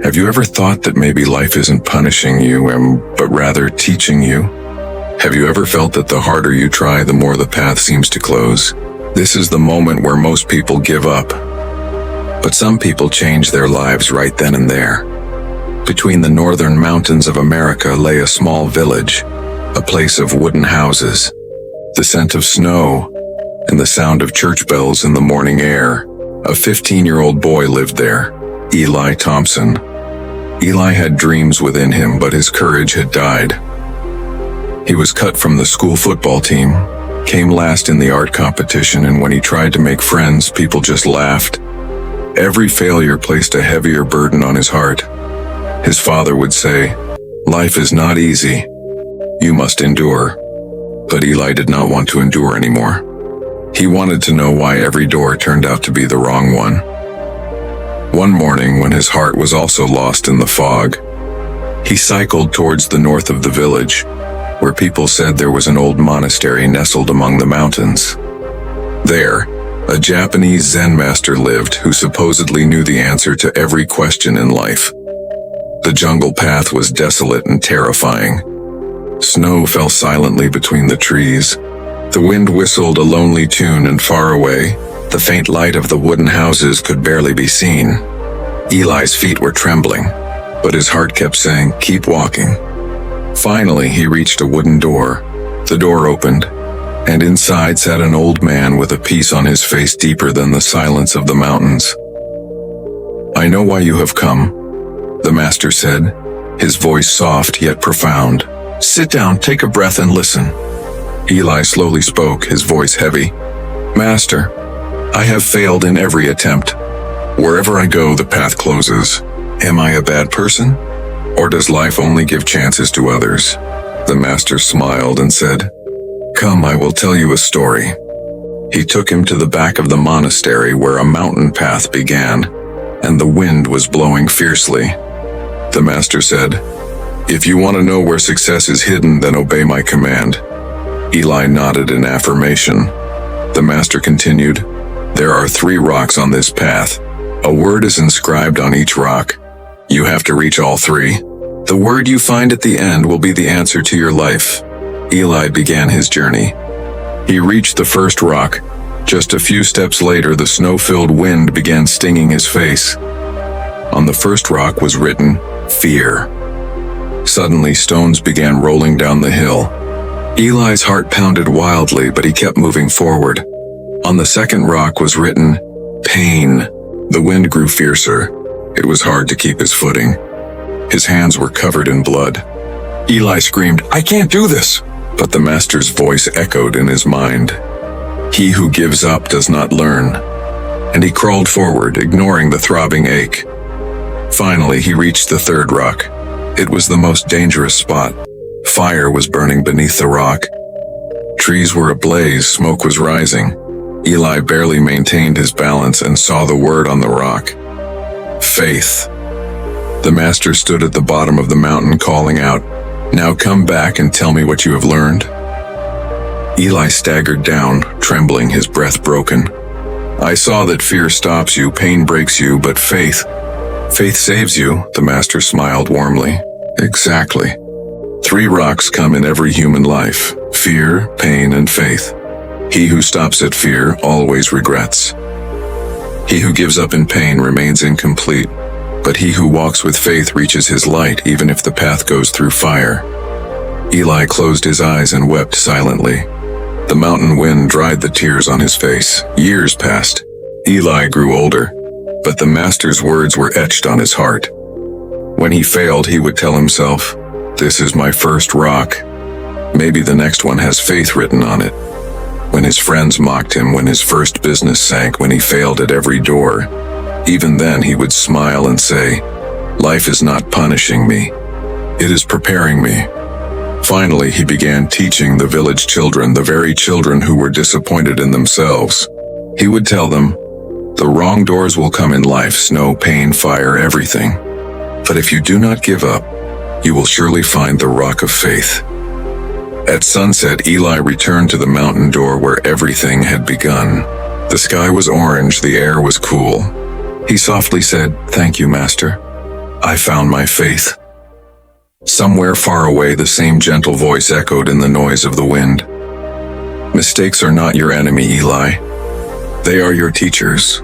Have you ever thought that maybe life isn't punishing you, but rather teaching you? Have you ever felt that the harder you try, the more the path seems to close? This is the moment where most people give up. But some people change their lives right then and there. Between the northern mountains of America lay a small village, a place of wooden houses, the scent of snow, and the sound of church bells in the morning air. A 15-year-old boy lived there, Eli Thompson. Eli had dreams within him, but his courage had died. He was cut from the school football team, came last in the art competition, and when he tried to make friends, people just laughed. Every failure placed a heavier burden on his heart. His father would say, "Life is not easy. You must endure." But Eli did not want to endure anymore. He wanted to know why every door turned out to be the wrong one. One morning, when his heart was also lost in the fog, he cycled towards the north of the village, where people said there was an old monastery nestled among the mountains. There, a Japanese Zen master lived who supposedly knew the answer to every question in life. The jungle path was desolate and terrifying. Snow fell silently between the trees. The wind whistled a lonely tune, and far away, the faint light of the wooden houses could barely be seen. Eli's feet were trembling, but his heart kept saying, "Keep walking." Finally, he reached a wooden door. The door opened, and inside sat an old man with a peace on his face deeper than the silence of the mountains. "I know why you have come," the master said, his voice soft yet profound. "Sit down, take a breath, and listen." Eli slowly spoke, his voice heavy. "Master, I have failed in every attempt. Wherever I go, the path closes. Am I a bad person? Or does life only give chances to others?" The master smiled and said, "Come, I will tell you a story." He took him to the back of the monastery where a mountain path began, and the wind was blowing fiercely. The master said, "If you want to know where success is hidden, then obey my command." Eli nodded in affirmation. The master continued, "There are 3 rocks on this path. A word is inscribed on each rock. You have to reach all 3. The word you find at the end will be the answer to your life." Eli began his journey. He reached the first rock. Just a few steps later, the snow-filled wind began stinging his face. On the first rock was written, "Fear." Suddenly, stones began rolling down the hill. Eli's heart pounded wildly, but he kept moving forward. On the second rock was written, "Pain." The wind grew fiercer. It was hard to keep his footing. His hands were covered in blood. Eli screamed, "I can't do this!" But the master's voice echoed in his mind. "He who gives up does not learn." And he crawled forward, ignoring the throbbing ache. Finally, he reached the third rock. It was the most dangerous spot. Fire was burning beneath the rock. Trees were ablaze, smoke was rising. Eli barely maintained his balance and saw the word on the rock. Faith. The master stood at the bottom of the mountain calling out, "Now come back and tell me what you have learned." Eli staggered down, trembling, his breath broken. "I saw that fear stops you, pain breaks you, but faith saves you," the master smiled warmly. "Exactly. 3 rocks come in every human life: fear, pain, and faith. He who stops at fear always regrets. He who gives up in pain remains incomplete, but he who walks with faith reaches his light even if the path goes through fire." Eli closed his eyes and wept silently. The mountain wind dried the tears on his face. Years passed. Eli grew older, but the master's words were etched on his heart. When he failed, he would tell himself, "This is my first rock. Maybe the next one has faith written on it." When his friends mocked him, when his first business sank, when he failed at every door, even then he would smile and say, "Life is not punishing me. It is preparing me." Finally, he began teaching the village children, the very children who were disappointed in themselves. He would tell them, "The wrong doors will come in life, snow, pain, fire, everything. But if you do not give up, you will surely find the rock of faith." At sunset, Eli returned to the mountain door where everything had begun. The sky was orange, the air was cool. He softly said, "Thank you, Master." I found my faith. Somewhere far away, the same gentle voice echoed in the noise of the wind. Mistakes are not your enemy, Eli. They are your teachers.